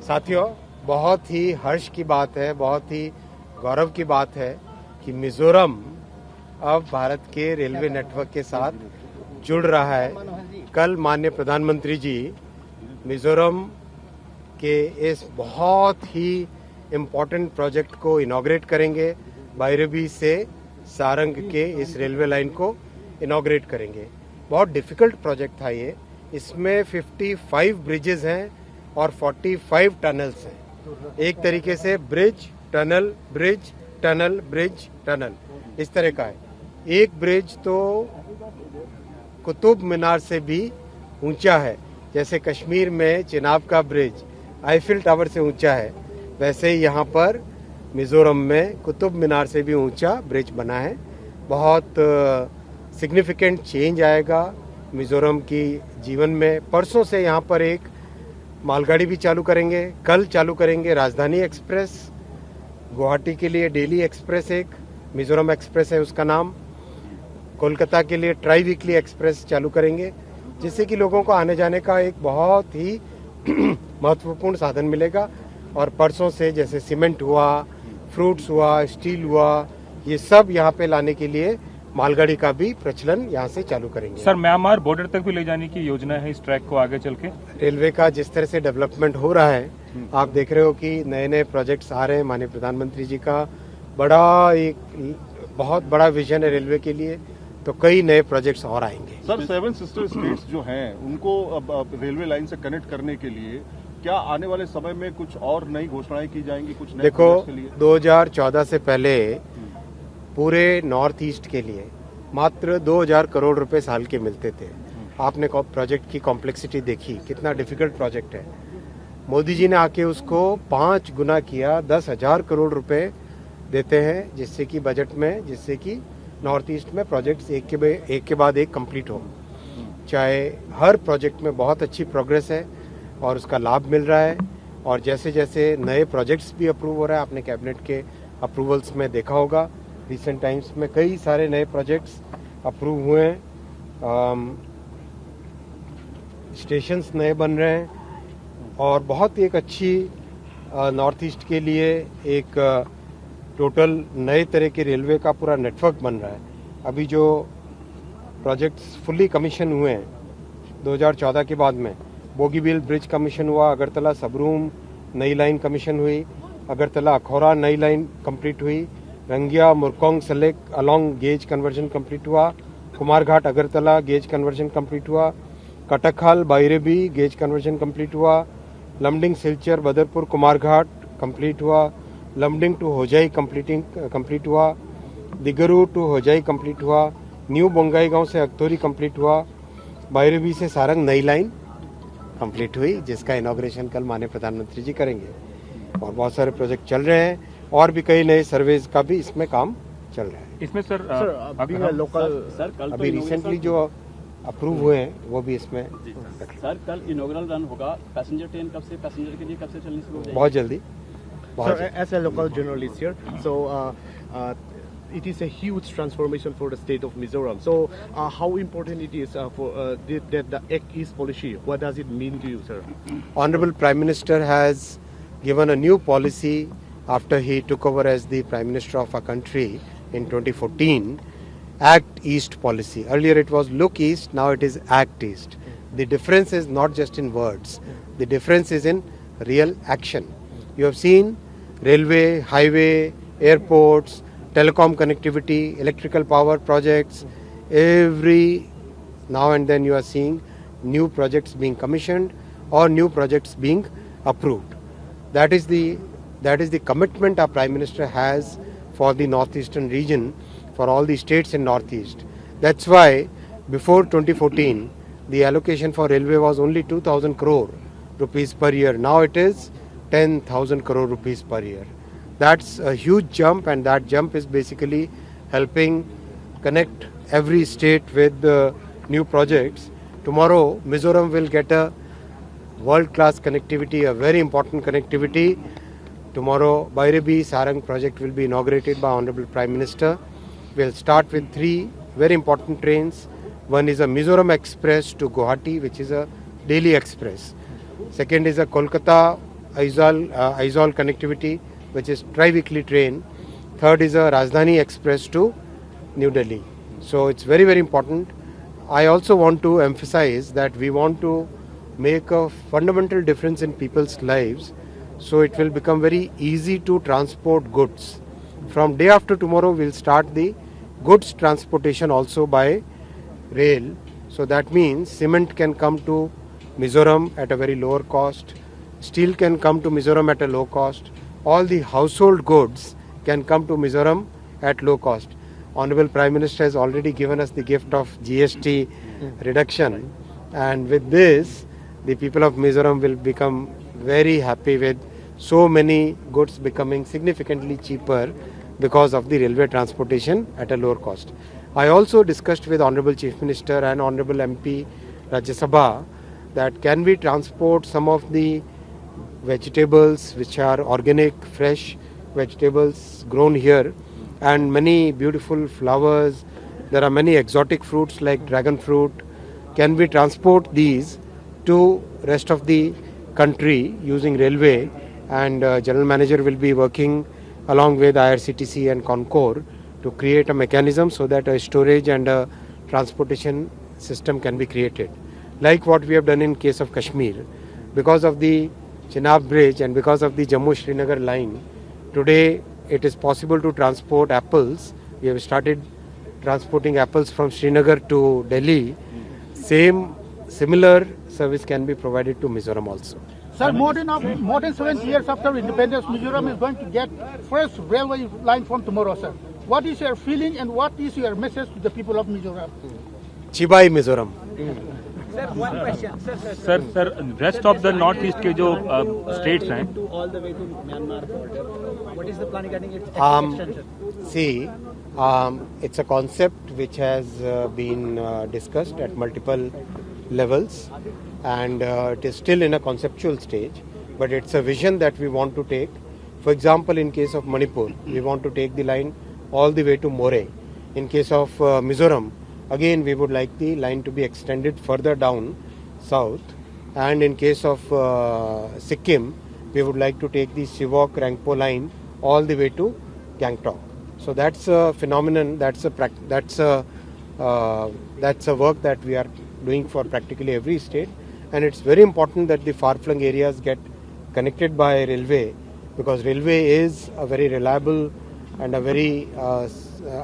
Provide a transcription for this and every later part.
साथियों, बहुत ही हर्ष की बात है, बहुत ही गौरव की बात है कि मिजोरम अब भारत के रेलवे नेटवर्क के साथ जुड़ रहा है। कल माननीय प्रधानमंत्री जी मिजोरम के इस बहुत ही इम्पोर्टेंट प्रोजेक्ट को इनॉग्रेट करेंगे। बायरबी से सारंग के इस रेलवे लाइन को इनॉग्रेट करेंगे। बहुत डिफिकल्ट प्रोजेक्ट था ये। इसमें 55 ब्रिजेस हैं और 45 टनल्स हैं। एक तरीके से bridge tunnel bridge tunnel bridge tunnel इस तरह का है। एक ब्रिज तो कुतुब मीनार से भी ऊंचा है, जैसे कश्मीर में चिनाब का ब्रिज आईफिल टावर से ऊंचा है, वैसे ही यहाँ पर मिजोरम में कुतुब मीनार से भी ऊंचा ब्रिज बना है। बहुत सिग्निफिकेंट चेंज आएगा मिजोरम की जीवन में। परसों से यहाँ पर एक मालगाड़ी भी चालू करेंगे, कल चालू करेंगे राजधानी एक्सप्रेस, गुवाहाटी के लिए डेली एक्सप्रेस, एक मिजोरम एक्सप्रेस है उसका नाम, कोलकाता के लिए ट्राई वीकली एक्सप्रेस चालू करेंगे, जिससे कि लोगों को आने जाने का एक बहुत ही महत्वपूर्ण साधन मिलेगा। और परसों से जैसे सीमेंट हुआ, फ्रूट्स हुआ, स्टील हुआ, ये सब यहाँ पे लाने के लिए मालगाड़ी का भी प्रचलन यहाँ से चालू करेंगे। सर, म्यांमार बॉर्डर तक भी ले जाने की योजना है इस ट्रैक को आगे चल के? रेलवे का जिस तरह से डेवलपमेंट हो रहा है, आप देख रहे हो कि नए नए प्रोजेक्ट्स आ रहे हैं। माननीय प्रधानमंत्री जी का बहुत बड़ा विजन है रेलवे के लिए, तो कई नए प्रोजेक्ट्स और आएंगे। सर, 7 सिस्टर स्टेट्स जो हैं उनको अब रेलवे लाइन से कनेक्ट करने के लिए क्या आने वाले समय में कुछ और नई घोषणाएं की जाएंगी? कुछ नए देखो, के लिए 2014 से पहले पूरे नॉर्थ ईस्ट के लिए मात्र 2000 करोड़ रुपए साल के मिलते थे। आपने प्रोजेक्ट की कॉम्प्लेक्सिटी देखी, कितना डिफिकल्ट प्रोजेक्ट है। मोदी जी ने आके उसको 5 गुना किया, 10,000 करोड़ रुपए देते हैं, जिससे कि बजट में, जिससे कि नॉर्थ ईस्ट में प्रोजेक्ट्स एक के बाद एक कंप्लीट हो। चाहे हर प्रोजेक्ट में बहुत अच्छी प्रोग्रेस है और उसका लाभ मिल रहा है। और जैसे जैसे नए प्रोजेक्ट्स भी अप्रूव हो रहा है, आपने कैबिनेट के अप्रूवल्स में देखा होगा, रिसेंट टाइम्स में कई सारे नए प्रोजेक्ट्स अप्रूव हुए हैं, स्टेशंस नए बन रहे हैं और बहुत एक अच्छी नॉर्थ ईस्ट के लिए एक टोटल नए तरह के रेलवे का पूरा नेटवर्क बन रहा है। अभी जो प्रोजेक्ट्स फुल्ली कमीशन हुए हैं 2014 के बाद में, बोगीबील ब्रिज कमीशन हुआ, अगरतला सबरूम नई लाइन कमीशन हुई, अगरतला अखौरा नई लाइन कंप्लीट हुई, Rangiya Murkongselek along gauge conversion complete हुआ, Kumarghat Agartala gauge conversion complete हुआ, Katakhal Bairabi gauge conversion complete हुआ, लमडिंग सिलचर बदरपुर कुमारघाट कंप्लीट हुआ, लमडिंग टू होजाई कंप्लीट हुआ, दिगरू टू होजाई कंप्लीट हुआ, न्यू बोंगाईगांव से अक्तौरी कंप्लीट हुआ, बायरेबी से सारंग नई लाइन कंप्लीट हुई, जिसका इनॉग्रेशन कल माननीय प्रधानमंत्री जी करेंगे। और बहुत सारे प्रोजेक्ट चल रहे हैं और भी कई नए सर्वेज का भी इसमें काम चल रहा है। इसमें सर अभी लोकल अभी रिसेंटली जो अप्रूव हुए हैं वो भी इसमें। सर, कल इनॉग्रल रन होगा, पैसेंजर ट्रेन कब से, पैसेंजर के लिए कब से चलनी शुरू हो जाएगी? बहुत जल्दी। Sir, as a local journalist here, so it is a huge transformation for the state of Mizoram. So, how important it is for the Act East policy? What does it mean to you, sir? Honorable Prime Minister has given a new policy after he took over as the Prime Minister of our country in 2014, Act East policy. Earlier it was Look East, now it is Act East. The difference is not just in words, the difference is in real action. You have seen railway, highway, airports, telecom connectivity, electrical power projects, every now and then you are seeing new projects being commissioned or new projects being approved. That is the commitment our Prime Minister has for the northeastern region, for all the states in northeast. That's why before 2014 the allocation for railway was only 2,000 crore rupees per year. Now it is 10,000 crore rupees per year. That's a huge jump, and that jump is basically helping connect every state with new projects. Tomorrow Mizoram will get a world-class connectivity, a very important connectivity. Tomorrow Bairabi Sarang project will be inaugurated by Honorable Prime Minister. We'll start with 3 very important trains. One is a Mizoram Express to Guwahati, which is a daily express. Second is a Kolkata Aizawl connectivity, which is tri-weekly train. Third is a Rajdhani Express to New Delhi. So it's very, very important. I also want to emphasize that we want to make a fundamental difference in people's lives, so it will become very easy to transport goods. From day after tomorrow, we'll start the goods transportation also by rail. So that means cement can come to Mizoram at a very lower cost, steel can come to Mizoram at a low cost, all the household goods can come to Mizoram at low cost. Honorable Prime Minister has already given us the gift of GST reduction, and with this the people of Mizoram will become very happy with so many goods becoming significantly cheaper because of the railway transportation at a lower cost. I also discussed with Honorable Chief Minister and Honorable MP Rajya Sabha that can we transport some of the vegetables which are organic, fresh vegetables grown here, and many beautiful flowers. There are many exotic fruits like dragon fruit. Can we transport these to rest of the country using railway? And General Manager will be working along with IRCTC and Concor to create a mechanism so that a storage and a transportation system can be created. Like what we have done in case of Kashmir. Because of the Chenab Bridge and because of the Jammu-Srinagar line, today it is possible to transport apples. We have started transporting apples from Srinagar to Delhi. Similar service can be provided to Mizoram also. Sir, more than 7 years after independence, Mizoram is going to get first railway line from tomorrow, sir. What is your feeling and what is your message to the people of Mizoram? Chibai Mizoram. Sir, one question. Sir rest of the north east के जो states हैं, To all the way to Myanmar border. What is the plan regarding its extension? See, it's a concept which has been discussed at multiple levels, and it is still in a conceptual stage, but it's a vision that we want to take. For example, in case of Manipur, we want to take the line all the way to Moreh. In case of Mizoram, again we would like the line to be extended further down south, and in case of Sikkim, we would like to take the Sivok-Rangpo line all the way to Gangtok. So that's a phenomenon, that's a work that we are doing for practically every state, and it's very important that the far-flung areas get connected by railway, because railway is a very reliable and a very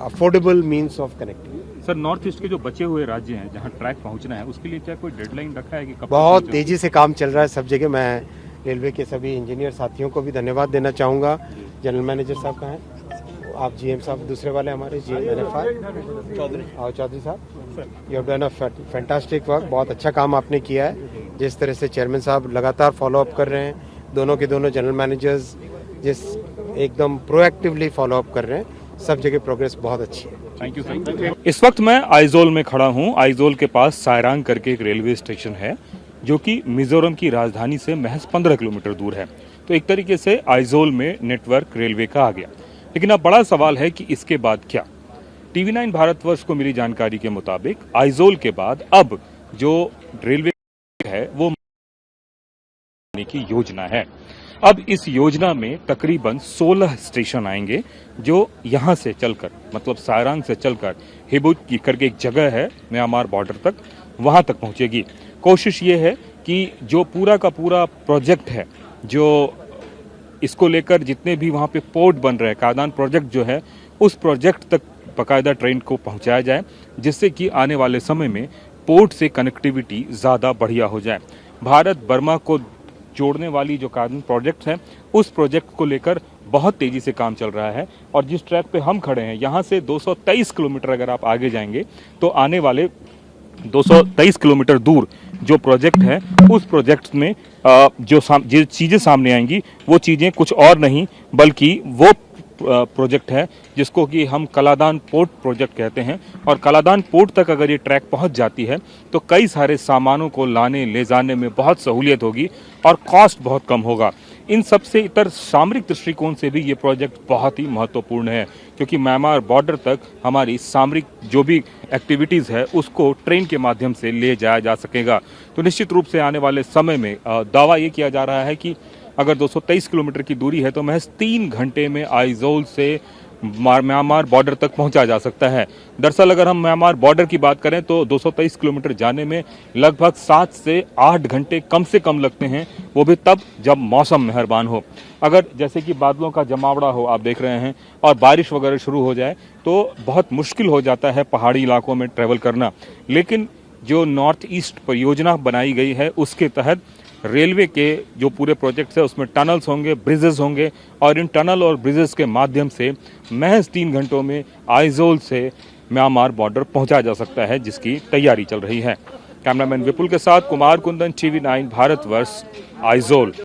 affordable means of connecting. Sir north east के जो बचे हुए राज्य हैं जहां track पहुंचना है, उसके लिए क्या कोई डेडलाइन रखा है कि कब? बहुत तेजी से काम चल रहा है सब जगह. मैं रेलवे के सभी इंजीनियर साथियों को भी धन्यवाद देना चाहूँगा. जनरल मैनेजर साहब कहाँ हैं? आप जीएम साहब दूसरे वाले हमारे GM और चौधरी साहब, you have done a fantastic work. बहुत अच्छा काम आपने किया है. जिस तरह से चेयरमैन साहब लगातार फॉलोअप कर रहे हैं, दोनों के दोनों जनरल मैनेजर्स जिस एकदम प्रोएक्टिवली फॉलोअप कर रहे हैं, सब जगह प्रोग्रेस बहुत अच्छी है. Thank you sir. इस वक्त मैं आइजोल में खड़ा हूं. आइजोल के पास सायरांग करके एक रेलवे स्टेशन है जो कि मिजोरम की राजधानी से महज 15 किलोमीटर दूर है. तो एक तरीके से आइजोल में नेटवर्क रेलवे का आ गया. लेकिन अब बड़ा सवाल है कि इसके बाद क्या? TV9 भारतवर्ष को मिली जानकारी के मुताबिक आइजोल के बाद अब जो रेलवे है वो की योजना है. अब इस योजना में तकरीबन 16 स्टेशन आएंगे जो यहां से चलकर, मतलब सायरांग से चलकर हिबुट करके एक जगह है म्यांमार बॉर्डर तक, वहां तक पहुंचेगी. कोशिश ये है कि जो पूरा का पूरा प्रोजेक्ट है, जो इसको लेकर जितने भी वहां पे पोर्ट बन रहे हैं, कादान प्रोजेक्ट जो है, उस प्रोजेक्ट तक बाकायदा ट्रेन को पहुंचाया जाए, जिससे कि आने वाले समय में पोर्ट से कनेक्टिविटी ज़्यादा बढ़िया हो जाए. भारत बर्मा को जोड़ने वाली जो कादान प्रोजेक्ट है, उस प्रोजेक्ट को लेकर बहुत तेजी से काम चल रहा है. और जिस ट्रैक पे हम खड़े हैं, यहाँ से 223 किलोमीटर अगर आप आगे जाएंगे तो आने वाले 223 किलोमीटर दूर जो प्रोजेक्ट है, उस प्रोजेक्ट में जो चीज़ें सामने आएंगी वो चीज़ें कुछ और नहीं बल्कि वो प्रोजेक्ट है जिसको कि हम कलादान पोर्ट प्रोजेक्ट कहते हैं. और कलादान पोर्ट तक अगर ये ट्रैक पहुंच जाती है तो कई सारे सामानों को लाने ले जाने में बहुत सहूलियत होगी और कॉस्ट बहुत कम होगा. इन सब से इतर सामरिक दृष्टिकोण से भी ये प्रोजेक्ट बहुत ही महत्वपूर्ण है, क्योंकि म्यांमार बॉर्डर तक हमारी सामरिक जो भी एक्टिविटीज़ है उसको ट्रेन के माध्यम से ले जाया जा सकेगा. तो निश्चित रूप से आने वाले समय में दावा ये किया जा रहा है कि अगर 223 किलोमीटर की दूरी है तो महज 3 घंटे में आइजोल से म्यांमार बॉर्डर तक पहुंचा जा सकता है। दरअसल अगर हम म्यांमार बॉर्डर की बात करें तो 223 किलोमीटर जाने में लगभग 7 से 8 घंटे कम से कम लगते हैं, वो भी तब जब मौसम मेहरबान हो। अगर जैसे कि बादलों का जमावड़ा हो, आप देख रहे हैं, और बारिश वगैरह शुरू हो जाए तो बहुत मुश्किल हो जाता है पहाड़ी इलाकों में ट्रैवल करना। लेकिन जो नॉर्थ ईस्ट परियोजना बनाई गई है उसके तहत रेलवे के जो पूरे प्रोजेक्ट्स है उसमें टनल्स होंगे, ब्रिजेस होंगे, और इन टनल और ब्रिजेस के माध्यम से महज 3 घंटों में आइजोल से म्यांमार बॉर्डर पहुंचा जा सकता है, जिसकी तैयारी चल रही है। कैमरामैन विपुल के साथ कुमार कुंदन, TV9 भारतवर्ष, आइजोल।